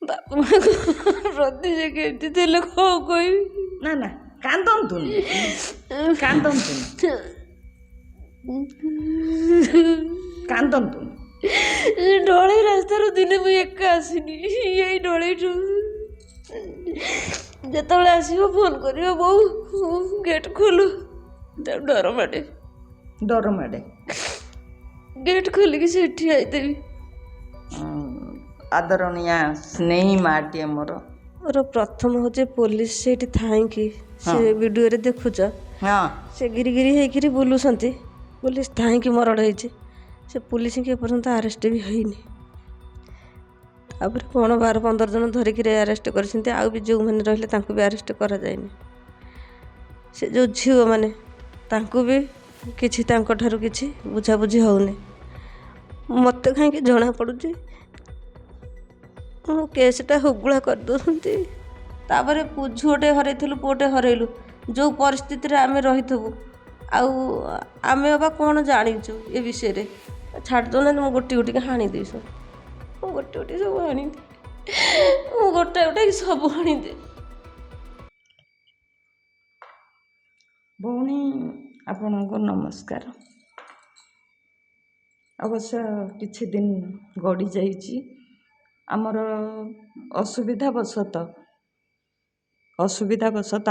ବାପା ମାଆକୁ ପ୍ରତି ସେ କେମିତି ଥିଲେ କ'ଣ କହିବି। ନା ନା କାନ୍ଦନ୍ତୁନି କାନ୍ଦନ୍ତୁନି କାନ୍ଦନ୍ତୁନି। ଢଳେଇ ରାସ୍ତାରୁ ଦିନେ ମୁଁ ଏକା ଆସିନି, ଏଇ ଢଳେଇଠୁ ଯେତେବେଳେ ଆସିବ ଫୋନ୍ କରିବ ବୋଉ ଗେଟ୍ ଖୋଲୁ, ତାକୁ ଡର ମାଡ଼େ। ଡର ମାଡ଼େ। ଗେଟ୍ ଖୋଲିକି ସେଠି ଆଇଦେବି। ଆଦରଣୀୟା ସ୍ନେହୀ ମାଟିଏ ମୋର ପ୍ରଥମ ହେଉଛି ପୋଲିସ ସେଇଠି ଥାଇକି ସେ ଭିଡ଼ିଓରେ ଦେଖୁଛ, ସେ ଗିରିଗିରି ହେଇକିରି ବୁଲୁଛନ୍ତି, ପୋଲିସ ଥାଇକି ମରଡ଼ ହେଇଛି, ସେ ପୋଲିସକି ଏପର୍ଯ୍ୟନ୍ତ ଆରେଷ୍ଟ ବି ହେଇନି। ତାପରେ କ'ଣ 12-15 ଜଣ ଧରିକିରି ଆରେଷ୍ଟ କରିଛନ୍ତି, ଆଉ ବି ଯେଉଁମାନେ ରହିଲେ ତାଙ୍କୁ ବି ଆରେଷ୍ଟ କରାଯାଇନି। ସେ ଯେଉଁ ଝିଅମାନେ ତାଙ୍କୁ ବି କିଛି ତାଙ୍କଠାରୁ କିଛି ବୁଝାବୁଝି ହେଉନି। ମୋତେ କାହିଁକି ଜଣାପଡ଼ୁଛି ମୋ କେସ୍ଟା ହୁଗୁଳା କରିଦେଉଛନ୍ତି। ତାପରେ ଝୁଅଟେ ହରେଇଥିଲୁ, ପୁଅଟେ ହରେଇଲୁ, ଯେଉଁ ପରିସ୍ଥିତିରେ ଆମେ ରହିଥିବୁ, ଆଉ ଆମେ ଅବା କ'ଣ ଜାଣିଛୁ ଏ ବିଷୟରେ। ଛାଡ଼ି ଦେଉନାହାନ୍ତି, ମୁଁ ଗୋଟି ଗୋଟିକି ହାଣିଦେବି ସବୁ, ମୁଁ ଗୋଟି ଗୋଟି ସବୁ ହାଣିଦିଏ, ମୁଁ ଗୋଟାଏ ଗୋଟାକି ସବୁ ହାଣିଦିଏ। ଭଉଣୀ ଆପଣଙ୍କୁ ନମସ୍କାର। ଅବଶ୍ୟ କିଛି ଦିନ ଗଡ଼ି ଯାଇଛି, ଆମର ଅସୁବିଧାବଶତଃ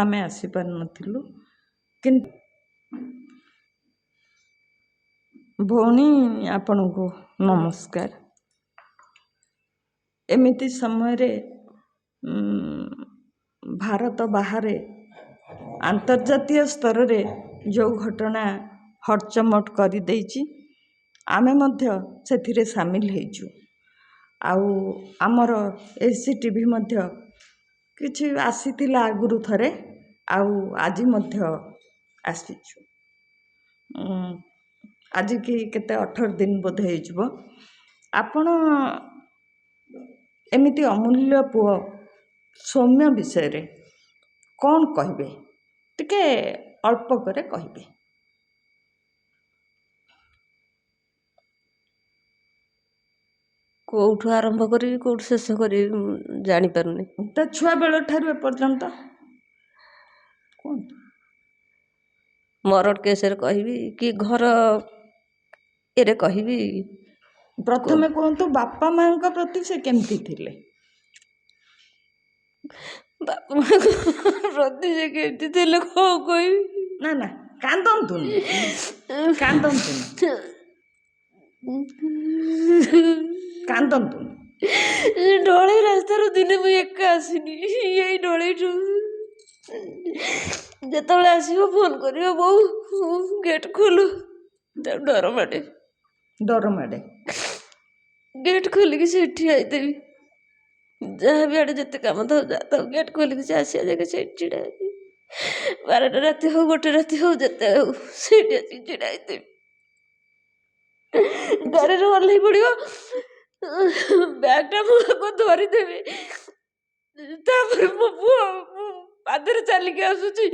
ଆମେ ଆସିପାରିନଥିଲୁ, କିନ୍ତୁ ଭଉଣୀ ଆପଣଙ୍କୁ ନମସ୍କାର। ଏମିତି ସମୟରେ ଭାରତ ବାହାରେ ଆନ୍ତର୍ଜାତୀୟ ସ୍ତରରେ ଯେଉଁ ଘଟଣା ହଟଚମଟ କରିଦେଇଛି, ଆମେ ମଧ୍ୟ ସେଥିରେ ସାମିଲ ହେଇଛୁ। ଆଉ ଆମର SCTV ମଧ୍ୟ କିଛି ଆସିଥିଲା ଆଗରୁ ଥରେ, ଆଉ ଆଜି ମଧ୍ୟ ଆସିଛୁ। ଆଜିକି କେତେ 18 ଦିନ ବୋଧେ ହେଇଯିବ। ଆପଣ ଏମିତି ଅମୂଲ୍ୟ ପୁଅ ସୌମ୍ୟ ବିଷୟରେ କ'ଣ କହିବେ? ଟିକେ ଅଳ୍ପ করে କହିବେ। କେଉଁଠୁ ଆରମ୍ଭ କରିବି କେଉଁଠୁ ଶେଷ କରିବି ଜାଣିପାରୁନି। ତା ଛୁଆ ବେଳ ଠାରୁ ଏପର୍ଯ୍ୟନ୍ତ କୁହନ୍ତୁ। ମରଡ଼ କେସରେ କହିବି କି ଘର ଏରେ କହିବି? ପ୍ରଥମେ କୁହନ୍ତୁ ବାପା ମାଙ୍କ ପ୍ରତି ସେ କେମିତି ଥିଲେ? ବାପା ମାଆକୁ ପ୍ରତି ସେ କେମିତି ଥିଲେ କ'ଣ କହିବି। ନା ନା କାନ୍ଦନ୍ତୁନି କାନ୍ଦନ୍ତୁନି କାନ୍ଦନ୍ତୁନି। ଢଳେଇ ରାସ୍ତାରୁ ଦିନେ ମୁଁ ଏକା ଆସିନି, ଏଇ ଢଳେଇଠୁ ଯେତେବେଳେ ଆସିବ ଫୋନ୍ କରିବ ବୋଉ ଗେଟ୍ ଖୋଲୁ, ତାକୁ ଡର ମାଡ଼େ। ଡର ମାଡ଼େ। ଗେଟ୍ ଖୋଲିକି ସେଠି ଆଇଦେବି, ଯାହା ବି ଆଡ଼େ ଯେତେ କାମ ଥାଉ ଯାହା ଥାଉ, ଗେଟ୍ ଖୋଲିକି ସେ ଆସିବା ଯାକେ ସେଇଠି ଛିଡ଼ା ହେଇଥିବି। 12ଟା ରାତି ହଉ 1ଟା ରାତି ହଉ ଯେତେ ହଉ ସେଇଠି ଆସିକି ଛିଡ଼ା ହେଇଥିବି। ଗାଡ଼ିରୁ ଓହ୍ଲେଇ ପଡ଼ିବ, ବ୍ୟାଗ୍ଟା ମୁଁ ଆଗ ଧରିଦେବି, ତାପରେ ମୋ ପୁଅ ପାଦରେ ଚାଲିକି ଆସୁଛି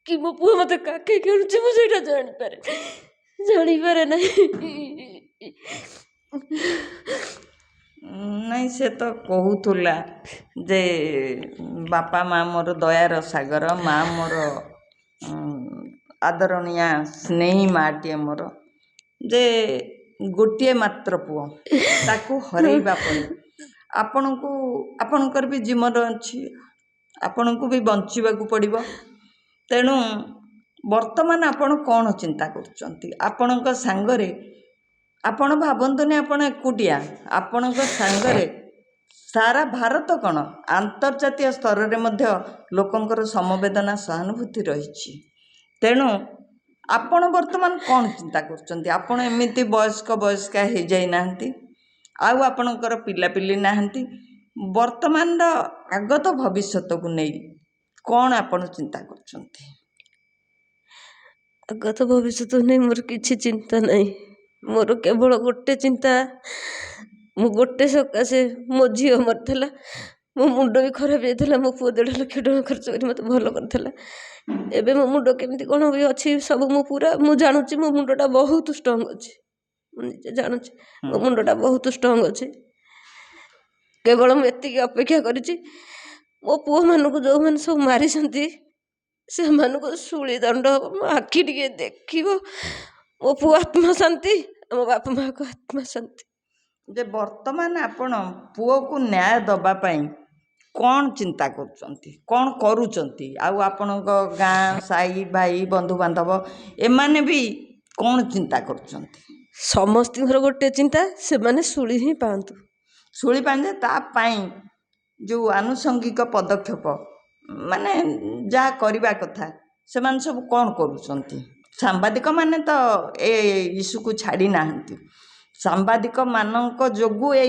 କି ମୋ ପୁଅ ମୋତେ କାଖେଇକି ଆଣୁଛି, ମୁଁ ସେଇଟା ଜାଣିପାରେ ନାହିଁ। ନାଇଁ, ସେ ତ କହୁଥିଲା ଯେ ବାପା ମା ମୋର ଦୟାର ସାଗର, ମା ମୋର ଆଦରଣୀୟା ସ୍ନେହୀ ମାଟିଏ ମୋର, ଯେ ଗୋଟିଏ ମାତ୍ର ପୁଅ, ତାକୁ ହରେଇବା ପରେ ଆପଣଙ୍କର ବି ଜୀବନ ଅଛି, ଆପଣଙ୍କୁ ବି ବଞ୍ଚିବାକୁ ପଡ଼ିବ। ତେଣୁ ବର୍ତ୍ତମାନ ଆପଣ କ'ଣ ଚିନ୍ତା କରୁଛନ୍ତି? ଆପଣଙ୍କ ସାଙ୍ଗରେ, ଆପଣ ଭାବନ୍ତୁନି ଆପଣ ଏକୁଟିଆ, ଆପଣଙ୍କ ସାଙ୍ଗରେ ସାରା ଭାରତ କ'ଣ ଆନ୍ତର୍ଜାତୀୟ ସ୍ତରରେ ମଧ୍ୟ ଲୋକଙ୍କର ସମବେଦନା ସହାନୁଭୂତି ରହିଛି। ତେଣୁ ଆପଣ ବର୍ତ୍ତମାନ କ'ଣ ଚିନ୍ତା କରୁଛନ୍ତି? ଆପଣ ଏମିତି ବୟସ୍କା ହେଇଯାଇନାହାନ୍ତି, ଆଉ ଆପଣଙ୍କର ପିଲାପିଲି ନାହାନ୍ତି। ବର୍ତ୍ତମାନର ଆଗତ ଭବିଷ୍ୟତକୁ ନେଇ କ'ଣ ଆପଣ ଚିନ୍ତା କରୁଛନ୍ତି? ଆଗତ ଭବିଷ୍ୟତ ନେଇ ମୋର କିଛି ଚିନ୍ତା ନାହିଁ। ମୋର କେବଳ ଗୋଟେ ଚିନ୍ତା, ମୁଁ ଗୋଟେ ସକାଶେ, ମୋ ଝିଅ ମରିଥିଲା, ମୋ ମୁଣ୍ଡ ବି ଖରାପ ହେଇଥିଲା, ମୋ ପୁଅ 1.5 ଲକ୍ଷ ଟଙ୍କା ଖର୍ଚ୍ଚ କରି ମୋତେ ଭଲ କରିଥିଲା। ଏବେ ମୋ ମୁଣ୍ଡ କେମିତି କ'ଣ ବି ଅଛି ସବୁ ମୁଁ ଜାଣୁଛି, ମୋ ମୁଣ୍ଡଟା ବହୁତ ଷ୍ଟ୍ରଙ୍ଗ ଅଛି, ମୁଁ ନିଜେ ଜାଣୁଛି ମୋ ମୁଣ୍ଡଟା ବହୁତ ଷ୍ଟ୍ରଙ୍ଗ ଅଛି। କେବଳ ମୁଁ ଏତିକି ଅପେକ୍ଷା କରିଛି, ମୋ ପୁଅମାନଙ୍କୁ ଯେଉଁମାନେ ସବୁ ମାରିଛନ୍ତି ସେମାନଙ୍କୁ ଶୂଳି ଦଣ୍ଡ ହେବ, ମୋ ଆଖି ଟିକେ ଦେଖିବ, ମୋ ପୁଅ ଆତ୍ମା ଶାନ୍ତି, ଆମ ବାପା ମାଆଙ୍କ ଆତ୍ମା ଶାନ୍ତି। ଯେ ବର୍ତ୍ତମାନ ଆପଣ ପୁଅକୁ ନ୍ୟାୟ ଦେବା ପାଇଁ କ'ଣ ଚିନ୍ତା କରୁଛନ୍ତି, କ'ଣ କରୁଛନ୍ତି? ଆଉ ଆପଣଙ୍କ ଗାଁ ସାହି ଭାଇ ବନ୍ଧୁବାନ୍ଧବ ଏମାନେ ବି କ'ଣ ଚିନ୍ତା କରୁଛନ୍ତି? ସମସ୍ତଙ୍କର ଗୋଟେ ଚିନ୍ତା, ସେମାନେ ଶୂଳି ହିଁ ପାଆନ୍ତୁ। ଶୂଳି ପାଣି ତା ପାଇଁ ଯେଉଁ ଆନୁଷଙ୍ଗିକ ପଦକ୍ଷେପ ମାନେ ଯାହା କରିବା କଥା ସେମାନେ ସବୁ କ'ଣ କରୁଛନ୍ତି? ସାମ୍ବାଦିକମାନେ ତ ଏ ଇସ୍ୟୁକୁ ଛାଡ଼ି ନାହାନ୍ତି। ସାମ୍ବାଦିକମାନଙ୍କ ଯୋଗୁଁ ଏ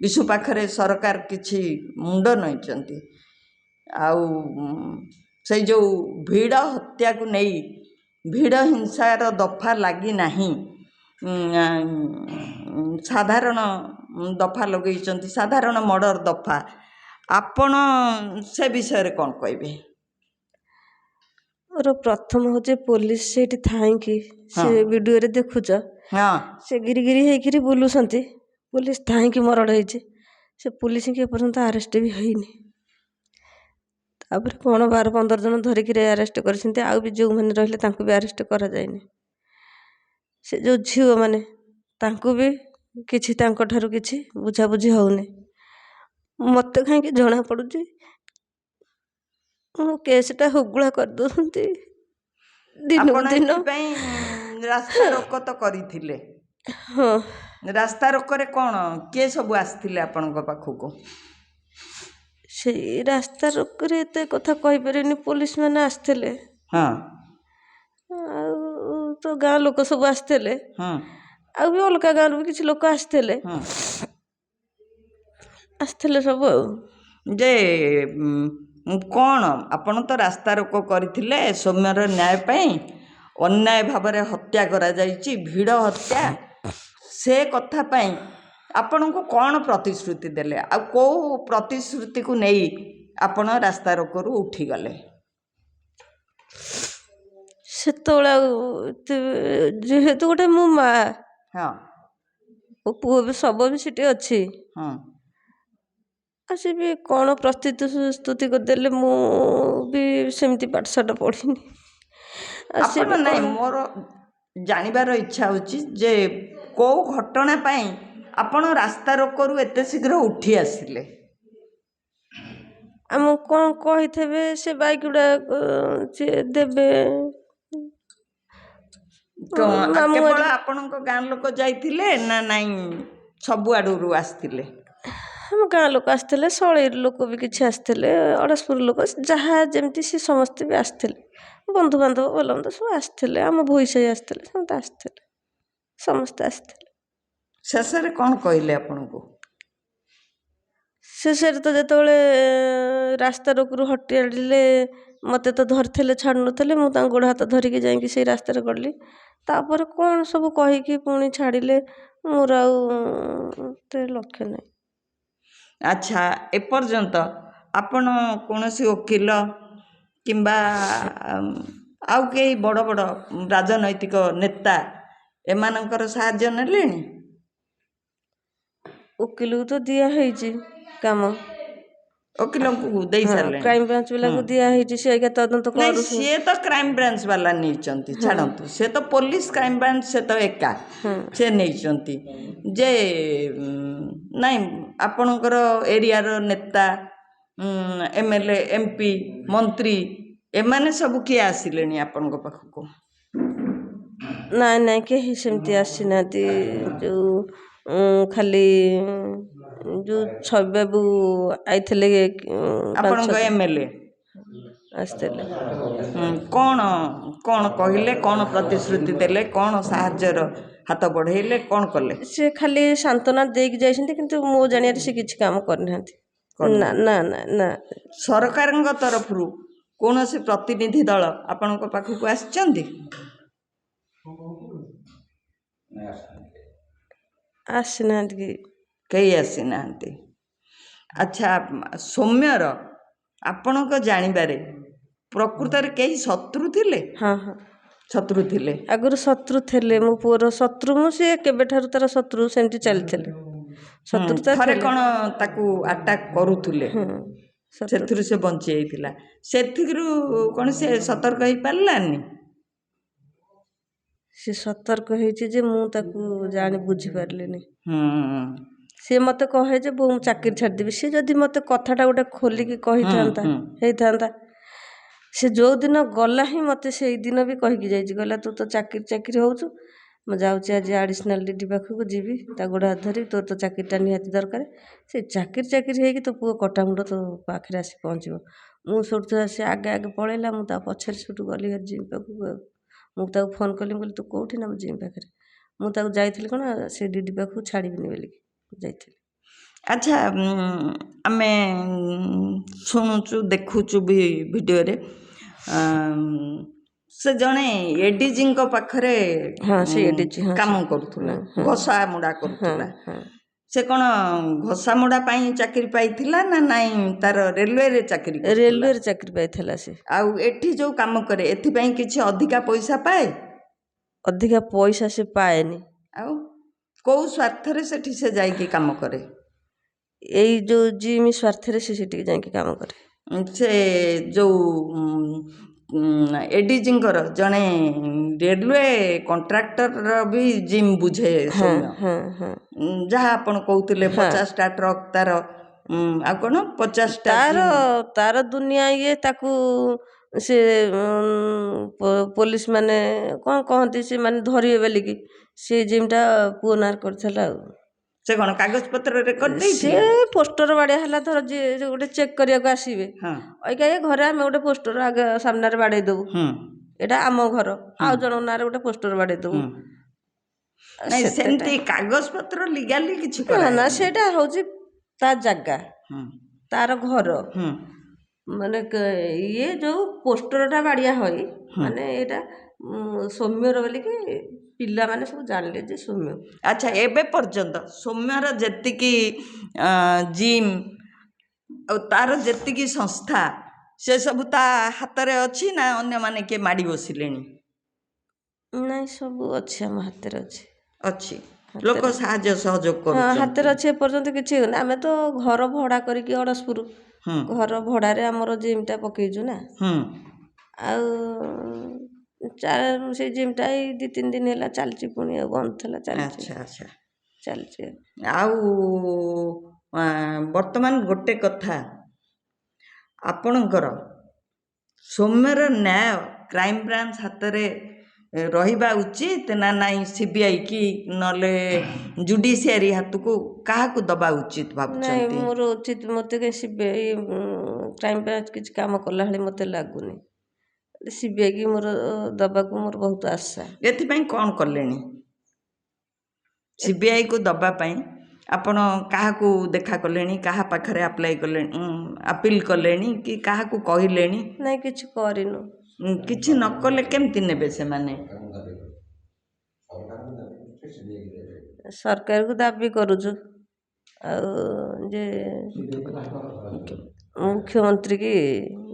ଇସ୍ୟୁ ପାଖରେ ସରକାର କିଛି ମୁଣ୍ଡ ନେଇଛନ୍ତି। ଆଉ ସେଇ ଯେଉଁ ଭିଡ଼ ହତ୍ୟାକୁ ନେଇ ଭିଡ଼ ହିଂସାର ଦଫା ଲାଗି ନାହିଁ, ସାଧାରଣ ଦଫା ଲଗେଇଛନ୍ତି, ସାଧାରଣ ମର୍ଡ଼ର ଦଫା। ଆପଣ ସେ ବିଷୟରେ କ'ଣ କହିବେ? ମୋର ପ୍ରଥମ ହେଉଛି ପୋଲିସ ସେଇଠି ଥାଇକି, ସେ ଭିଡ଼ିଓରେ ଦେଖୁଛ, ହଁ ସେ ଗିରିଗିରି ହେଇକିରି ବୁଲୁଛନ୍ତି, ପୋଲିସ ଥାଇକି ମର୍ଡ଼ର ହେଇଛି, ସେ ପୋଲିସକି ଏପର୍ଯ୍ୟନ୍ତ ଆରେଷ୍ଟ ବି ହେଇନି। ତାପରେ କ'ଣ 12-15 ଜଣ ଧରିକିରି ଆରେଷ୍ଟ କରିଛନ୍ତି, ଆଉ ବି ଯେଉଁମାନେ ରହିଲେ ତାଙ୍କୁ ବି ଆରେଷ୍ଟ କରାଯାଇନି। ସେ ଯେଉଁ ଝିଅମାନେ ତାଙ୍କୁ ବି କିଛି ତାଙ୍କଠାରୁ କିଛି ବୁଝାବୁଝି ହେଉନି। ମୋତେ କାହିଁକି ଜଣାପଡ଼ୁଛି ମୋ କେସ୍ଟା ହୁଗୁଳା କରିଦେଉଛନ୍ତି ଦିନକୁ ଆପଣ ଦିନ। ଏଥିପାଇଁ ରାସ୍ତା ରୋକ ତ କରିଥିଲେ। ହଁ, ରାସ୍ତା ରୋକରେ କ'ଣ କିଏ ସବୁ ଆସିଥିଲେ ଆପଣଙ୍କ ପାଖକୁ? ସେଇ ରାସ୍ତା ରୋକରେ ଏତେ କଥା କହିପାରିବିନି, ପୋଲିସ ମାନେ ଆସିଥିଲେ, ହଁ ଆଉ ତ ଗାଁ ଲୋକ ସବୁ ଆସିଥିଲେ, ହଁ ଆଉ ବି ଅଲଗା ଗାଁରୁ ବି କିଛି ଲୋକ ଆସିଥିଲେ, ହଁ ଆସିଥିଲେ ସବୁ। ଆଉ ଯେ କ'ଣ ଆପଣ ତ ରାସ୍ତା ରୋକ କରିଥିଲେ ସୌମ୍ୟର ନ୍ୟାୟ ପାଇଁ, ଅନ୍ୟାୟ ଭାବରେ ହତ୍ୟା କରାଯାଇଛି, ଭିଡ଼ ହତ୍ୟା, ସେ କଥା ପାଇଁ ଆପଣଙ୍କୁ କ'ଣ ପ୍ରତିଶ୍ରୁତି ଦେଲେ, ଆଉ କେଉଁ ପ୍ରତିଶ୍ରୁତିକୁ ନେଇ ଆପଣ ରାସ୍ତା ରୋକରୁ ଉଠିଗଲେ? ସେତେବେଳେ ଆଉ ଯେହେତୁ ଗୋଟେ ମୋ ମା, ହଁ ମୋ ପୁଅ ବି ଶବ ବି ସେଠି ଅଛି, ହଁ ଆଉ ସେ ବି କ'ଣ ସ୍ତୁତି କରିଦେଲେ, ମୁଁ ବି ସେମିତି ପାଠଶାଠ ପଢ଼ିନି। ଆପଣ ନାଇଁ, ମୋର ଜାଣିବାର ଇଚ୍ଛା ହେଉଛି ଯେ କେଉଁ ଘଟଣା ପାଇଁ ଆପଣ ରାସ୍ତା ରୋକରୁ ଏତେ ଶୀଘ୍ର ଉଠି ଆସିଲେ? ଆମକୁ କ'ଣ କହିଥିବେ, ସେ ବାଇକ୍ ଗୁଡ଼ା ସିଏ ଦେବେ। କେବଳ ଆପଣଙ୍କ ଗାଁ ଲୋକ ଯାଇଥିଲେ ନା ନାଇଁ ସବୁଆଡ଼ରୁ ଆସିଥିଲେ? ଆମ ଗାଁ ଲୋକ ଆସିଥିଲେ, ଶଳେଇର ଲୋକ ବି କିଛି ଆସିଥିଲେ, ଅଡ଼ଶପୁର ଲୋକ ଯାହା ଯେମିତି ସେ ସମସ୍ତେ ବି ଆସିଥିଲେ, ବନ୍ଧୁବାନ୍ଧବ ଭଲମନ୍ଦ ସବୁ ଆସିଥିଲେ, ଆମ ଭୋଇ ସାହି ଆସିଥିଲେ, ସମସ୍ତେ ଆସିଥିଲେ, ସମସ୍ତେ ଆସିଥିଲେ। ଶେଷରେ କ'ଣ କହିଲେ ଆପଣଙ୍କୁ? ଶେଷରେ ତ ଯେତେବେଳେ ରାସ୍ତା ରୋକରୁ ହଟି ଆଣିଲେ, ମୋତେ ତ ଧରିଥିଲେ ଛାଡ଼ୁନଥିଲେ, ମୁଁ ତାଙ୍କ ଗୋଡ଼ ହାତ ଧରିକି ଯାଇକି ସେଇ ରାସ୍ତାରେ ଗଲି। ତାପରେ କ'ଣ ସବୁ କହିକି ପୁଣି ଛାଡ଼ିଲେ, ମୋର ଆଉ ଏତେ ଲକ୍ଷ୍ୟ ନାହିଁ। ଆଚ୍ଛା, ଏପର୍ଯ୍ୟନ୍ତ ଆପଣ କୌଣସି ଓକିଲ କିମ୍ବା ଆଉ କେହି ବଡ଼ ବଡ଼ ରାଜନୈତିକ ନେତା ଏମାନଙ୍କର ସାହାଯ୍ୟ ନେଲେଣି? ଓକିଲକୁ ତ ଦିଆ ହେଇଛି କାମ, ଓକିଲଙ୍କୁ ଦେଇ ସାରିଲେଣି? କ୍ରାଇମ ବ୍ରାଞ୍ଚ ବାଲାକୁ ଦିଆ ହେଇଛି, ସେ ଆଜ୍ଞା ତଦନ୍ତ ନାଇଁ, କରୁଛନ୍ତି। ସିଏ ତ କ୍ରାଇମ ବ୍ରାଞ୍ଚ ବାଲା ନେଇଛନ୍ତି, ଛାଡ଼ନ୍ତୁ, ସେ ତ ପୋଲିସ କ୍ରାଇମ ବ୍ରାଞ୍ଚ ସେ ତ ଏକା, ସେ ନେଇଛନ୍ତି। ଯେ ନାଇଁ, ଆପଣଙ୍କର ଏରିଆର ନେତା, MLA, MP, ମନ୍ତ୍ରୀ ଏମାନେ ସବୁ କିଏ ଆସିଲେଣି ଆପଣଙ୍କ ପାଖକୁ? ନାଇଁ ନାଇଁ, କେହି ସେମିତି ଆସିନାହାନ୍ତି। ଯେଉଁ ଖାଲି ଯେଉଁ ଛବିବାବୁ ଆଇଥିଲେ, ଆପଣଙ୍କ MLA ଆସିଥିଲେ। କ'ଣ କ'ଣ କହିଲେ, କ'ଣ ପ୍ରତିଶ୍ରୁତି ଦେଲେ, କ'ଣ ସାହାଯ୍ୟର ହାତ ବଢ଼େଇଲେ, କ'ଣ କଲେ? ସେ ଖାଲି ସାନ୍ତ୍ୱନା ଦେଇକି ଯାଇଛନ୍ତି, କିନ୍ତୁ ମୋ ଜାଣିବାରେ ସେ କିଛି କାମ କରିନାହାନ୍ତି। ନା ନା ନା ନା। ସରକାରଙ୍କ ତରଫରୁ କୌଣସି ପ୍ରତିନିଧି ଦଳ ଆପଣଙ୍କ ପାଖକୁ ଆସିଛନ୍ତି? ଆସିନାହାନ୍ତି କି? କେହି ଆସିନାହାନ୍ତି। ଆଚ୍ଛା, ସୌମ୍ୟର ଆପଣଙ୍କ ଜାଣିବାରେ ପ୍ରକୃତରେ କେହି ଶତ୍ରୁ ଥିଲେ? ହଁ ହଁ, ଶତ୍ରୁ ଥିଲେ। ଆଗରୁ ଶତ୍ରୁ ଥିଲେ, ମୋ ପୁଅର ଶତ୍ରୁ ମୁଁ, ସେ କେବେଠାରୁ ତାର ଶତ୍ରୁ ସେମିତି ଚାଲିଥିଲେ। ଶତ୍ରୁତା ଥରେ ଥିଲେ। କ'ଣ ତାକୁ ଆଟାକ୍ କରୁଥିଲେ, ଶତ୍ରୁ ସେଥିରୁ ସେ ବଞ୍ଚି ଯାଇଥିଲା। ସେଥିରୁ କ'ଣ ସେ ସତର୍କ ହେଇପାରିଲାନି? ସେ ସତର୍କ ହେଇଛି ଯେ ମୁଁ ତାକୁ ବୁଝିପାରିଲିନି। ହୁଁ ସିଏ ମୋତେ କହେ ଯେ ବୋଉ ମୁଁ ଚାକିରି ଛାଡ଼ିଦେବି। ସେ ଯଦି ମୋତେ କଥାଟା ଗୋଟେ ଖୋଲିକି କହିଥାନ୍ତା ହୁଁ। ହେଇଥାନ୍ତା। ସେ ଯେଉଁଦିନ ଗଲା ହିଁ ମୋତେ ସେଇଦିନ ବି କହିକି ଯାଇଛି, କହିଲା ତୁ ତ ଚାକିରି ହେଉଛୁ, ମୁଁ ଯାଉଛି ଆଜି ଆଡ଼ିସନାଲ୍ ଡିଡି ପାଖକୁ ଯିବି, ତା ଗୋଡ଼ ହାତ ଧରି ତୋର ତ ଚାକିରିଟା ନିହାତି ଦରକାର। ସେ ଚାକିରି ହେଇକି ତୋ ପୁଅ କଟାମୁଣ୍ଡ ତୋ ପାଖରେ ଆସି ପହଞ୍ଚିବ। ମୁଁ ସେଠୁ ସେ ଆଗେ ପଳେଇଲା, ମୁଁ ତା ପଛରେ ସେଠୁ ଗଲି ଜିମ୍ ପାଖକୁ। ଆଉ ମୁଁ ତାକୁ ଫୋନ୍ କଲି, ମୁଁ କହିଲି ତୁ କେଉଁଠି? ନା ମୁଁ ଜିମ୍ ପାଖରେ। ମୁଁ ତାକୁ ଯାଇଥିଲି କ'ଣ ସେ ଡିଡି ପାଖକୁ ଛାଡ଼ିବିନି ବୋଲିକି ଯାଇଥିଲି। ଆଚ୍ଛା, ଆମେ ଶୁଣୁଛୁ ଦେଖୁଛୁ ବି ଭିଡ଼ିଓରେ, ସେ ଜଣେ ଏଡିଜିଙ୍କ ପାଖରେ ହଁ ସେ ଏଡିଜି, ହଁ କାମ ସେ କରୁଥିଲା, ହଁ ଘଷା ମୁଡ଼ା ହଁ ହଁ କରୁଥିଲା। ହଁ। ସେ କ'ଣ ଘଷା ମୁଡ଼ା ପାଇଁ ଚାକିରି ପାଇଥିଲା ନା ନାଇଁ? ତାର ରେଲୱେରେ ଚାକିରି କରୁଥିଲା। ରେଲୱେରେ ଚାକିରି ପାଇଥିଲା ସେ। ଆଉ ଏଠି ଯେଉଁ କାମ କରେ ଏଥିପାଇଁ କିଛି ଅଧିକା ପଇସା ପାଏ? ଅଧିକା ପଇସା ସେ ପାଏନି। ଆଉ କେଉଁ ସ୍ୱାର୍ଥରେ ସେଠି ସେ ଯାଇକି କାମ କରେ? ଏଇ ଯେଉଁ ଜିମ୍ ସ୍ୱାର୍ଥରେ ସେ ସେଠିକି ଯାଇକି କାମ କରେ। ସେ ଯେଉଁ ଏଡିଜିଙ୍କର ଜଣେ ରେଲୱେ କଣ୍ଟ୍ରାକ୍ଟରର ବି ଜିମ୍ ବୁଝେ ହଁ ସୌମ୍ୟ। ହଁ ହଁ ଯାହା ଆପଣ କହୁଥିଲେ ହଁ। 50ଟା ଟ୍ରକ୍ ତାର, ଆଉ କ'ଣ 50ଟା ଜିମ୍। ତାର ଦୁନିଆ ଇଏ, ତାକୁ ସେ ପୋଲିସ ମାନେ କ'ଣ କହନ୍ତି, ସେମାନେ ଧରିବେ ବୋଲିକି ସେ ଜିମ୍ଟା ପୁଅ ନାଁରେ କରିଥିଲା। ଆଉ ସେ କ'ଣ କାଗଜପତ୍ରରେ ସେ କରିଦେଇଥିଲା? ପୋଷ୍ଟର ବାଡ଼ିଆ ହେଲା, ଧର ଯିଏ ଗୋଟେ ଚେକ୍ କରିବାକୁ ଆସିବେ, ହଁ ଅଇକା ଏ ଘରେ ଆମେ ଗୋଟେ ପୋଷ୍ଟର ଆଗ ସାମ୍ନାରେ ବାଡ଼େଇ ଦେବୁ, ଏଇଟା ଆମ ଘର, ଆଉ ଜଣଙ୍କ ନାଁରେ ଗୋଟେ ପୋଷ୍ଟର ବାଡ଼େଇ ଦେବୁ। ନାଇଁ, ସେତେଟା ସେମିତି କାଗଜପତ୍ର ଲିଗାଲି କିଛି ନା କରାଏନି। ସେଇଟା ହେଉଛି ତା ଜାଗା, ତାର ଘର। ମାନେ ଇଏ ଯେଉଁ ପୋଷ୍ଟରଟା ବାଡ଼ିଆ ହୋଇ, ମାନେ ଏଇଟା ସୌମ୍ୟର ବୋଲିକି ପିଲାମାନେ ସବୁ ଜାଣିଲେ ଯେ ସୌମ୍ୟ। ଆଚ୍ଛା, ଏବେ ପର୍ଯ୍ୟନ୍ତ ସୌମ୍ୟର ଯେତିକି ଜିମ୍ ଆଉ ତାର ଯେତିକି ସଂସ୍ଥା, ସେସବୁ ତା ହାତରେ ଅଛି ନା ଅନ୍ୟମାନେ କିଏ ମାଡ଼ି ବସିଲେଣି? ନାଇଁ, ସବୁ ଅଛି, ଆମ ହାତରେ ଅଛି। ଅଛି, ଲୋକ ସାହାଯ୍ୟ ସହଯୋଗ ହଁ କରୁଛନ୍ତି। ହାତରେ ଅଛି। ଏପର୍ଯ୍ୟନ୍ତ କିଛି ହେଉନି। ଆମେ ତ ଘର ଭଡ଼ା କରିକି ଅଡ଼ଶପୁର ଘର ଭଡ଼ାରେ ଆମର ଜିମ୍ଟା ପକେଇଛୁ ନା। ଆଉ ସେଇ ଜିମ୍ଟା ଏଇ 2-3 ଦିନ ହେଲା ଚାଲିଛି, ପୁଣି ଆଉ ବନ୍ଦ ଥିଲା, ଚାଲିଛି। ଆଚ୍ଛା ଆଚ୍ଛା। ଚାଲିଛି। ଆଉ ବର୍ତ୍ତମାନ ଗୋଟେ କଥା, ଆପଣଙ୍କର ସୌମ୍ୟର ନ୍ୟାୟ କ୍ରାଇମବ୍ରାଞ୍ଚ ହାତରେ ରହିବା ଉଚିତ ନା ନାଇଁ, ସିବିଆଇ କି ନହେଲେ ଜୁଡ଼ିସିଆରୀ ହାତକୁ କାହାକୁ ଦେବା ଉଚିତ ନାଇଁ, ଭାବୁଛନ୍ତି? ମୋର ଉଚିତ, ମୋତେ କାହିଁ ସିବିଆଇ କ୍ରାଇମବ୍ରାଞ୍ଚ କିଛି କାମ କଲା ଭଳି ମୋତେ ଲାଗୁନି। ସିବିଆଇ କି ମୋର ଦେବାକୁ ମୋର ବହୁତ ଆଶା। ଏଥିପାଇଁ କ'ଣ କଲେଣି? ସିବିଆଇକୁ ଦେବା ପାଇଁ ଆପଣ କାହାକୁ ଦେଖା କଲେଣି? କାହା ପାଖରେ ଆପ୍ଲାଏ କଲେଣି, ଆପିଲ୍ କଲେଣି କି କାହାକୁ କହିଲେଣି? ନାଇଁ, କିଛି କରିନୁ। କିଛି ନ କଲେ କେମିତି ନେବେ ସେମାନେ? ସରକାରକୁ ଦାବି କରୁଛୁ, ଆଉ ଯେ ମୁଖ୍ୟମନ୍ତ୍ରୀ କି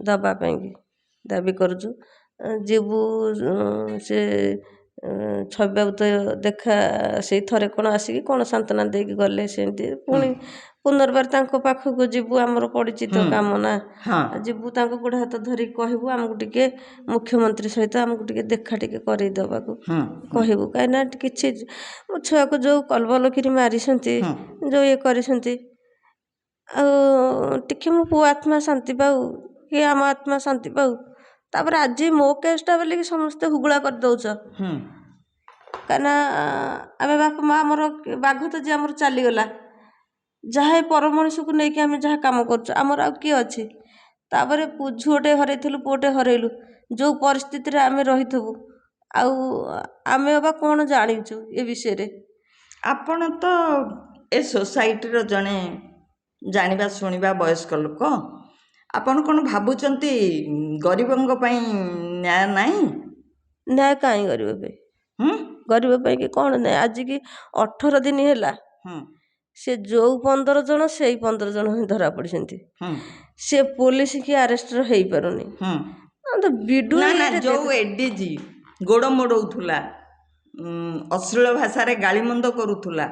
ଦେବା ପାଇଁକି ଦାବି କରୁଛୁ। ଯିବୁ, ସେ ଛବିବାବୁ ତ ଦେଖା ସେଇ ଥରେ କ'ଣ ଆସିକି କ'ଣ ସାନ୍ତ୍ୱନା ଦେଇକି ଗଲେ, ସେମିତି ପୁଣି ପୁନର୍ବାର ତାଙ୍କ ପାଖକୁ ଯିବୁ, ଆମର ପରିଚିତ କାମ ନା। ଯିବୁ, ତାଙ୍କ ଗୋଡ଼ ହାତ ଧରିକି କହିବୁ ଆମକୁ ଟିକେ ମୁଖ୍ୟମନ୍ତ୍ରୀ ସହିତ ଆମକୁ ଟିକେ ଦେଖା ଟିକେ କରେଇଦେବାକୁ କହିବୁ। କାହିଁକିନା କିଛି ମୋ ଛୁଆକୁ ଯେଉଁ କଲବଲକିରି ମାରିଛନ୍ତି, ଯେଉଁ ଇଏ କରିଛନ୍ତି, ଆଉ ଟିକେ ମୋ ପୁଅ ଆତ୍ମା ଶାନ୍ତି ପାଉ, କି ଆମ ଆତ୍ମା ଶାନ୍ତି ପାଉ। ତାପରେ ଆଜି ମୋ କେସ୍ଟା ବୋଲିକି ସମସ୍ତେ ହୁଗୁଳା କରିଦେଉଛ। କାହିଁକିନା ଆମେ ବାପା ମା', ଆମର ବାଘ ତ ଯିଏ ଆମର ଚାଲିଗଲା, ଯାହା ଏ ପର ମଣିଷକୁ ନେଇକି ଆମେ ଯାହା କାମ କରୁଛୁ, ଆମର ଆଉ କିଏ ଅଛି? ତାପରେ ଝୁଅଟେ ହରେଇଥିଲୁ, ପୁଅଟେ ହରେଇଲୁ, ଯେଉଁ ପରିସ୍ଥିତିରେ ଆମେ ରହିଥିବୁ, ଆଉ ଆମେ ଅବା କ'ଣ ଜାଣିଛୁ ଏ ବିଷୟରେ? ଆପଣ ତ ଏ ସୋସାଇଟିର ଜଣେ ଜାଣିବା ଶୁଣିବା ବୟସ୍କ ଲୋକ, ଆପଣ କ'ଣ ଭାବୁଛନ୍ତି ଗରିବଙ୍କ ପାଇଁ ନ୍ୟାୟ ନାହିଁ? ନ୍ୟାୟ କାହିଁ ଗରିବ ପାଇଁ? ଗରିବ ପାଇଁ କି କ'ଣ ନ୍ୟାୟ? ଆଜିକି 18 ଦିନ ହେଲା ସେ ଯେଉଁ 15 ଜଣ, ସେଇ 15 ଜଣ ହିଁ ଧରା ପଡ଼ିଛନ୍ତି। ସେ ପୋଲିସ କି ଆରେଷ୍ଟର ହେଇପାରୁନି। ଯେଉଁ ଏଡିଜି ଗୋଡ଼ ମୋଡ଼ଉଥିଲା, ଅଶ୍ଳୀଳ ଭାଷାରେ ଗାଳିମନ୍ଦ କରୁଥିଲା,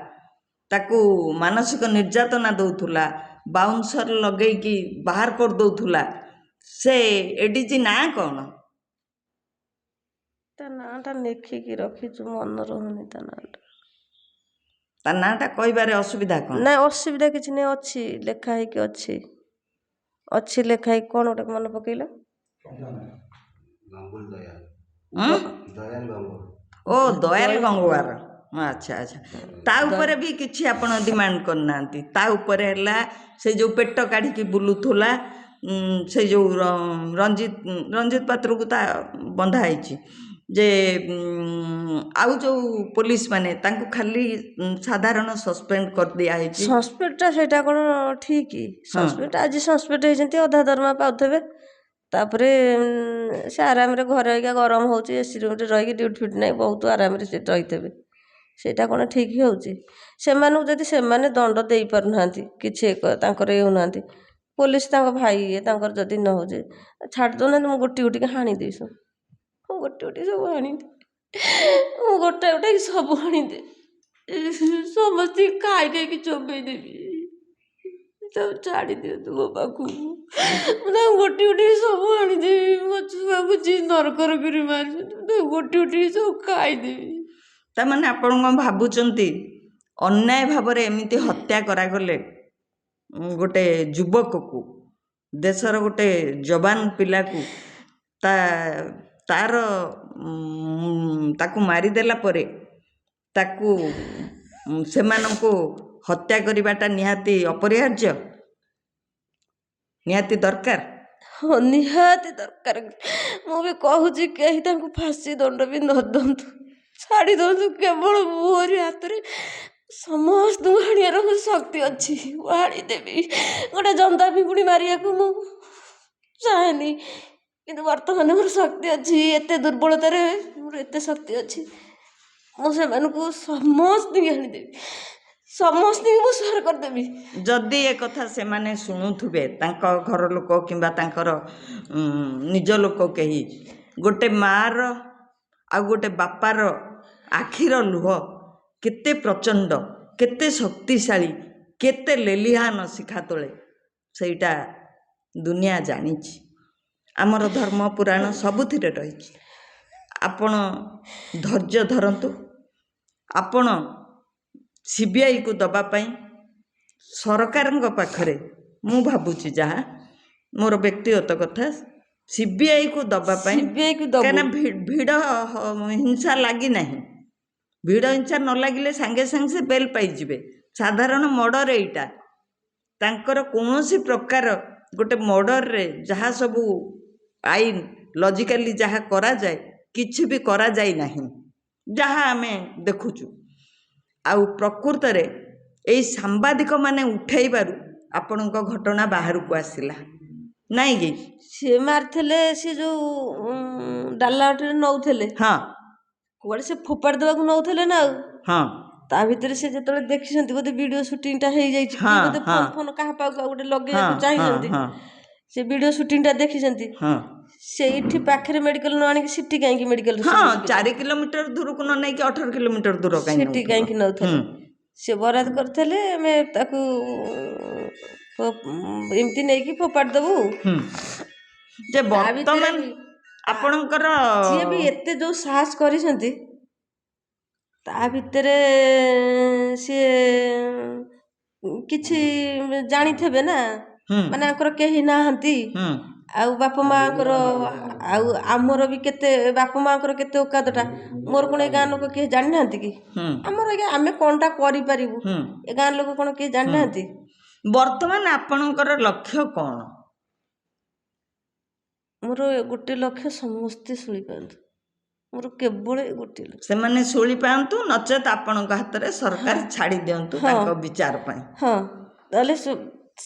ତାକୁ ମାନସିକ ନିର୍ଯାତନା ଦେଉଥିଲା, ବାଉନ୍ସର ଲଗେଇକି ବାହାର କରିଦେଉଥିଲା, ସେ ଏଡିଜି ନାଁ କ'ଣ? ତା ନାଁଟା ଲେଖିକି ରଖିଛୁ, ମନେ ରହୁନି ତା ନାଁଟା। ତା ନାଁଟା କହିବାରେ ଅସୁବିଧା କ'ଣ? ନା ଅସୁବିଧା କିଛି ନାହିଁ, ଅଛି ଲେଖା ହେଇକି ଅଛି, ଅଛି ଲେଖା ହେଇକି। କ'ଣ ଗୋଟେ ମନେ ପକେଇଲ? ଓ ଦୟାଲ ଗଙ୍ଗୱାର। ଆଚ୍ଛା ଆଚ୍ଛା। ତା ଉପରେ ବି କିଛି ଆପଣ ଡିମାଣ୍ଡ କରିନାହାନ୍ତି? ତା ଉପରେ ହେଲା ସେ ଯେଉଁ ପେଟ କାଢ଼ିକି ବୁଲୁଥିଲା, ସେ ଯେଉଁ ରଞ୍ଜିତ ପାତ୍ରକୁ ତା ବନ୍ଧା ହେଇଛି, ଯେ ଆଉ ଯେଉଁ ପୋଲିସ ମାନେ ତାଙ୍କୁ ଖାଲି ସାଧାରଣ ସସ୍ପେଣ୍ଡ କରିଦିଆ ହେଇଛି। ସସ୍ପେଣ୍ଡଟା ସେଇଟା କ'ଣ ଠିକ୍? ସସ୍ପେଣ୍ଡ ଆଜି ସସ୍ପେଣ୍ଡ ହେଇଛନ୍ତି, ଅଧା ଦରମା ପାଉଥିବେ, ତାପରେ ସେ ଆରାମରେ ଘରେ ରହିକା ଗରମ ହେଉଛି, ଏସି ରୁମ୍ରେ ରହିକି ଡ୍ୟୁଟି ଫ୍ୟୁଟି ନାହିଁ, ବହୁତ ଆରାମରେ ସେ ରହିଥିବେ। ସେଇଟା କ'ଣ ଠିକ୍ ହେଉଛି? ସେମାନଙ୍କୁ ଯଦି ସେମାନେ ଦଣ୍ଡ ଦେଇପାରୁନାହାନ୍ତି, କିଛି ତାଙ୍କର ଇଏ ହେଉନାହାନ୍ତି, ପୋଲିସ ତାଙ୍କ ଭାଇ ଇଏ ତାଙ୍କର ଯଦି ନ ହେଉଛି ଛାଡ଼ି ଦେଉନାହାନ୍ତି। ମୁଁ ଗୋଟି ଗୋଟିକି ହାଣିଦେବି ସବୁ, ମୁଁ ଗୋଟି ଗୋଟିକି ସବୁ ହାଣିଦେବି, ମୁଁ ଗୋଟାଏ ଗୋଟାକି ସବୁ ହାଣିଦେବି, ସମସ୍ତଙ୍କୁ ଖାଇ ଖାଇକି ଚୋବେଇ ଦେବି। ତାକୁ ଛାଡ଼ି ଦିଅନ୍ତୁ ମୋ ପାଖକୁ, ମୁଁ ତାକୁ ଗୋଟି ଗୋଟିକି ସବୁ ଆଣିଦେବି। ମୋ ଛୁଆକୁ ଯିଏ ନରକର କରି ମାରିଛନ୍ତି, ମୁଁ ତାକୁ ଗୋଟି ଗୋଟିକି ସବୁ ଖାଇଦେବି। ତାମାନେ ଆପଣ କ'ଣ ଭାବୁଛନ୍ତି ଅନ୍ୟାୟ ଭାବରେ ଏମିତି ହତ୍ୟା କରାଗଲେ ଗୋଟେ ଯୁବକକୁ, ଦେଶର ଗୋଟେ ଯବାନ ପିଲାକୁ, ତାର ତାକୁ ମାରିଦେଲା ପରେ ତାକୁ ସେମାନଙ୍କୁ ହତ୍ୟା କରିବାଟା ନିହାତି ଅପରିହାର୍ଯ୍ୟ, ନିହାତି ଦରକାର? ହଁ ନିହାତି ଦରକାର। ମୁଁ ବି କହୁଛି କେହି ତାଙ୍କୁ ଫାଶୀ ଦଣ୍ଡ ବି ନ ଦିଅନ୍ତୁ, ଛାଡ଼ି ଦିଅନ୍ତୁ। କେବଳ ମୋରି ହାତରେ ସମସ୍ତଙ୍କୁ ହାଣିବାର ମୋ ଶକ୍ତି ଅଛି, ମୁଁ ହାଣିଦେବି। ଗୋଟେ ଜନ୍ଦା ପିମ୍ପୁଡ଼ି ମାରିବାକୁ ମୁଁ ଚାହେଁନି, କିନ୍ତୁ ବର୍ତ୍ତମାନ ମୋର ଶକ୍ତି ଅଛି। ଏତେ ଦୁର୍ବଳତାରେ ମୋର ଏତେ ଶକ୍ତି ଅଛି, ମୁଁ ସେମାନଙ୍କୁ ସମସ୍ତଙ୍କୁ ହାଣିଦେବି, ସମସ୍ତଙ୍କୁ ମୁଁ ସହାର କରିଦେବି। ଯଦି ଏ କଥା ସେମାନେ ଶୁଣୁଥିବେ, ତାଙ୍କ ଘର ଲୋକ କିମ୍ବା ତାଙ୍କର ନିଜ ଲୋକ କେହି, ଗୋଟେ ମାଆର ଆଉ ଗୋଟେ ବାପାର ଆଖିର ଲୁହ କେତେ ପ୍ରଚଣ୍ଡ, କେତେ ଶକ୍ତିଶାଳୀ, କେତେ ଲେଲିହାନ ଶିଖା ତୋଳେ, ସେଇଟା ଦୁନିଆ ଜାଣିଛି। ଆମର ଧର୍ମ ପୁରାଣ ସବୁଥିରେ ରହିଛି। ଆପଣ ଧୈର୍ଯ୍ୟ ଧରନ୍ତୁ। ଆପଣ ସିବିଆଇକୁ ଦେବା ପାଇଁ ସରକାରଙ୍କ ପାଖରେ, ମୁଁ ଭାବୁଛି, ଯାହା ମୋର ବ୍ୟକ୍ତିଗତ କଥା, ସିବିଆଇକୁ ଦେବା ପାଇଁ, ସିବିଆଇକୁ ଦବୁ। କାହିଁକିନା ଭିଡ଼ ହିଂସା ଲାଗିନାହିଁ। ଭିଡ଼ ହିଂସା ନ ଲାଗିଲେ ସାଙ୍ଗେ ସାଙ୍ଗେ ସେ ବେଲ୍ ପାଇଯିବେ। ସାଧାରଣ ମର୍ଡ଼ର ଏଇଟା। ତାଙ୍କର କୌଣସି ପ୍ରକାର ଗୋଟେ ମର୍ଡ଼ରରେ ଯାହା ସବୁ ଆଇନ ଲଜିକାଲି ଯାହା କରାଯାଏ, କିଛି ବି କରାଯାଇ ନାହିଁ, ଯାହା ଆମେ ଦେଖୁଛୁ। ଆଉ ପ୍ରକୃତରେ ଏଇ ସାମ୍ବାଦିକମାନେ ଉଠେଇବାରୁ ଆପଣଙ୍କ ଘଟଣା ବାହାରକୁ ଆସିଲା, ନାଇଁ କି? ସିଏ ମାରିଥିଲେ, ସେ ଯେଉଁ ଡାଲାରେ ନେଉଥିଲେ, ହଁ କୁଆଡ଼େ ସେ ଫୋପାଡ଼ି ଦେବାକୁ ନେଉଥିଲେ ନା। ଆଉ ହଁ ତା ଭିତରେ ସେ ଯେତେବେଳେ ଦେଖିଛନ୍ତି ବୋଧେ ଭିଡ଼ିଓ ସୁଟିଂଟା ହେଇଯାଇଛି, କି ବୋଧେ ଫୋନ୍ ଫୋନ୍ କାହା ପାଖକୁ ଆଉ ଗୋଟେ ଲଗେଇବାକୁ ଚାହିଁଛନ୍ତି, ସେ ଭିଡ଼ିଓ ସୁଟିଂଟା ଦେଖିଛନ୍ତି। ସେଇଠି ପାଖରେ ମେଡ଼ିକାଲ ନ ଆଣିକି ସିଟି କାହିଁକି ମେଡ଼ିକାଲ? 4 କିଲୋମିଟର ଦୂରକୁ ନ ନେଇକି 18 କିଲୋମିଟର ଦୂର ସିଟି କାହିଁକି ନେଉଥିଲେ? ସେ ବରାଦ କରିଥିଲେ ଆମେ ତାକୁ ଏମିତି ନେଇକି ଫୋପାଡ଼ି ଦେବୁ। ଯେ ବର୍ତ୍ତମାନ ଆପଣଙ୍କର ଯିଏ ବି ଏତେ ଯେଉଁ ସାହସ କରିଛନ୍ତି, ତା ଭିତରେ ସିଏ କିଛି ଜାଣିଥିବେ ନା, ମାନେ ଆଙ୍କର କେହି ନାହାନ୍ତି, ଆଉ ବାପା ମାଆଙ୍କର, ଆଉ ଆମର ବି କେତେ ବାପା ମାଆଙ୍କର କେତେ ଓକାତଟା। ମୋର କ'ଣ ଏ ଗାଁ ଲୋକ କେହି ଜାଣିନାହାନ୍ତି କି? ଆମର ଆଜ୍ଞା ଆମେ କ'ଣଟା କରିପାରିବୁ, ଏ ଗାଁ ଲୋକ କ'ଣ କେହି ଜାଣିନାହାନ୍ତି? ବର୍ତ୍ତମାନ ଆପଣଙ୍କର ଲକ୍ଷ୍ୟ କ'ଣ? ମୋର ଗୋଟେ ଲକ୍ଷ୍ୟ, ସମସ୍ତେ ଶୁଣି ପାଆନ୍ତୁ। ମୋର କେବଳ ଗୋଟିଏ ଲକ୍ଷ୍ୟ, ସେମାନେ ଶୁଣି ପାଆନ୍ତୁ, ନଚେତ୍ ଆପଣଙ୍କ ହାତରେ ସରକାର ଛାଡ଼ି ଦିଅନ୍ତୁ ତାଙ୍କ ବିଚାର ପାଇଁ। ହଁ, ତାହେଲେ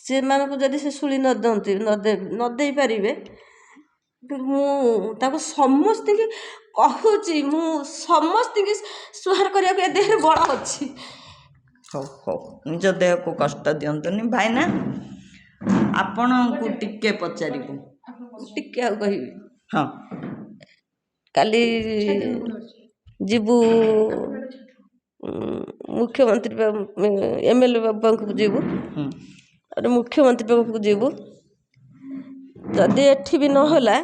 ସେମାନଙ୍କୁ ଯଦି ସେ ଶୁଣି ନ ଦେଇପାରିବେ, ମୁଁ ତାଙ୍କୁ ସମସ୍ତଙ୍କୁ କହୁଛି, ମୁଁ ସମସ୍ତଙ୍କୁ ସୁହାର କରିବାକୁ ଏ ଦେହରେ ବଳ ଅଛି। ହଉ ହଉ, ନିଜ ଦେହକୁ କଷ୍ଟ ଦିଅନ୍ତୁନି ଭାଇନା। ଆପଣଙ୍କୁ ଟିକେ ପଚାରିବୁ, ଟିକେ ଆଉ କହିବି। ହଁ, କାଲି ଯିବୁ ମୁଖ୍ୟମନ୍ତ୍ରୀ MLA ବାବୁ ପାଖକୁ ଯିବୁ, ତାପରେ ମୁଖ୍ୟମନ୍ତ୍ରୀ ପାଖକୁ ଯିବୁ। ଯଦି ଏଠି ବି ନହେଲା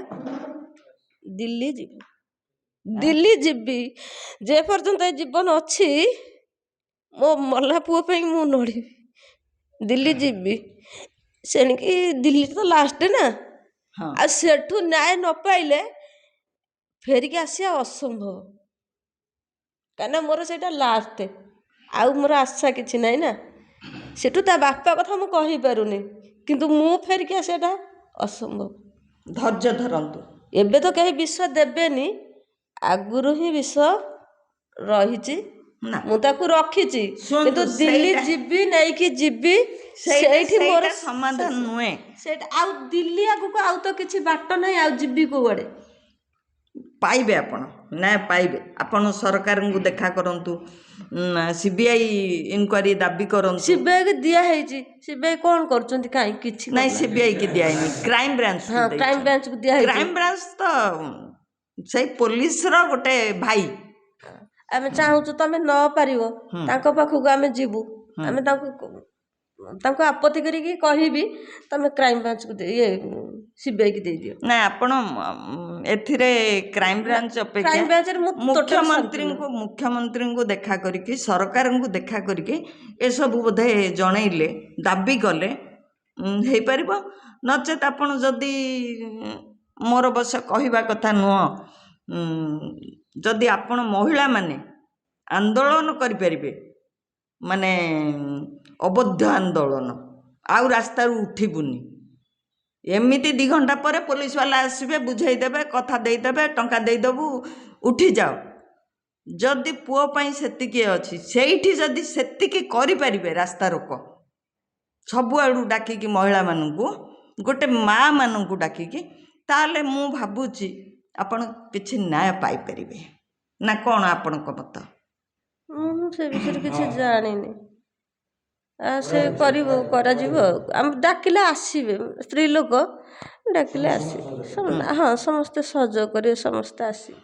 ଦିଲ୍ଲୀ ଯିବୁ, ଦିଲ୍ଲୀ ଯିବି। ଯେ ପର୍ଯ୍ୟନ୍ତ ଏ ଜୀବନ ଅଛି ମୋ ମଲା ପୁଅ ପାଇଁ ମୁଁ ଲଢ଼ିବି। ଦିଲ୍ଲୀ ଯିବି, ସେଣିକି ଦିଲ୍ଲୀ ତ ଲାଷ୍ଟ ନା। ହଁ ଆଉ ସେଠୁ ନ୍ୟାୟ ନ ପାଇଲେ ଫେରିକି ଆସିବା ଅସମ୍ଭବ, କାହିଁକିନା ମୋର ସେଇଟା ଲାଷ୍ଟ। ଆଉ ମୋର ଆଶା କିଛି ନାହିଁ ନା। ସେଠୁ ତା ବାପା କଥା ମୁଁ କହିପାରୁନି, କିନ୍ତୁ ମୁଁ ଫେରିକି ଆସିବାଟା ଅସମ୍ଭବ। ଧୈର୍ଯ୍ୟ ଧରନ୍ତୁ। ଏବେ ତ କେହି ବିଷ ଦେବେନି, ଆଗରୁ ହିଁ ବିଷ ରହିଛି। ନା ମୁଁ ତାକୁ ରଖିଛି, ଶୁଣନ୍ତୁ, କିନ୍ତୁ ଦିଲ୍ଲୀ ସେଇଟା- ଯିବି, ନେଇକି ଯିବି। ସେଇଠି ସେଇଟା ମୋର ସମାଧାନ ନୁହେଁ। ସେଇଟା ଆଉ ଦିଲ୍ଲୀ ଆଗକୁ ଆଉ ତ କିଛି ବାଟ ନାହିଁ। ଆଉ ଯିବି କୁଆଡ଼େ? ପାଇବେ, ଆପଣ ନ୍ୟାୟ ପାଇବେ। ଆପଣ ସରକାରଙ୍କୁ ଦେଖା କରନ୍ତୁ, CBI ଇନକ୍ୱାରି ଦାବି କରନ୍ତୁ। CBI କି ଦିଆ ହେଇଛି, CBI କ'ଣ କରୁଛନ୍ତି? କାହିଁ କିଛି ନାଇଁ, କରୁନାହାନ୍ତି। CBI କି ଦିଆହେଇନି, କ୍ରାଇମ ବ୍ରାଞ୍ଚ। ହଁ, କ୍ରାଇମ ବ୍ରାଞ୍ଚକୁ ଦିଆ ହେଇଛି। କ୍ରାଇମ ବ୍ରାଞ୍ଚ ତ ସେଇ ପୋଲିସର ଗୋଟେ ଭାଇ। ଆମେ ଚାହୁଁଛୁ ତମେ ନ ପାରିବ, ତାଙ୍କ ପାଖକୁ ଆମେ ଯିବୁ। ଆମେ ତାଙ୍କୁ ଆପତ୍ତି କରିକି କହିବି ତମେ କ୍ରାଇମ ବ୍ରାଞ୍ଚକୁ CBI କି ଦେଇଦିଅ। ନା, ଆପଣ ଏଥିରେ କ୍ରାଇମ ବ୍ରାଞ୍ଚ ଅପେକ୍ଷା କ୍ରାଇମ ବ୍ରାଞ୍ଚରେ ମୁଁ ଟୋଟାଲ ମୁଖ୍ୟମନ୍ତ୍ରୀଙ୍କୁ ଦେଖା କରିକି, ସରକାରଙ୍କୁ ଦେଖା କରିକି ଏସବୁ ବୋଧେ ଜଣେଇଲେ, ଦାବି କଲେ ହେଇପାରିବ। ନଚେତ ଆପଣ ଯଦି, ମୋର ଅବଶ୍ୟ କହିବା କଥା ନୁହଁ, ଯଦି ଆପଣ ମହିଳାମାନେ ଆନ୍ଦୋଳନ କରିପାରିବେ, ମାନେ ଅବୈଧ ଆନ୍ଦୋଳନ, ଆଉ ରାସ୍ତାରୁ ଉଠିବୁନି। ଏମିତି 2 ଘଣ୍ଟା ପରେ ପୋଲିସ ବାଲା ଆସିବେ, ବୁଝେଇଦେବେ, କଥା ଦେଇଦେବେ, ଟଙ୍କା ଦେଇଦେବୁ, ଉଠିଯାଅ। ଯଦି ପୁଅ ପାଇଁ ସେତିକି ଅଛି, ସେଇଠି ଯଦି ସେତିକି କରିପାରିବେ, ରାସ୍ତା ରୋକ ସବୁଆଡ଼ୁ ଡାକିକି, ମହିଳାମାନଙ୍କୁ, ଗୋଟେ ମା' ମାନଙ୍କୁ ଡାକିକି, ତାହେଲେ ମୁଁ ଭାବୁଛି ଆପଣ କିଛି ନ୍ୟାୟ ପାଇପାରିବେ। ନା କ'ଣ ଆପଣଙ୍କ ମତ? ମୁଁ ସେ ବିଷୟରେ କିଛି ଜାଣିନି। ସେ କରାଯିବ ଆଉ। ଆମେ ଡାକିଲେ ଆସିବେ, ସ୍ତ୍ରୀ ଲୋକ ଡାକିଲେ ଆସିବେ। ହଁ, ସମସ୍ତେ ସହଯୋଗ କରିବେ, ସମସ୍ତେ ଆସିବେ।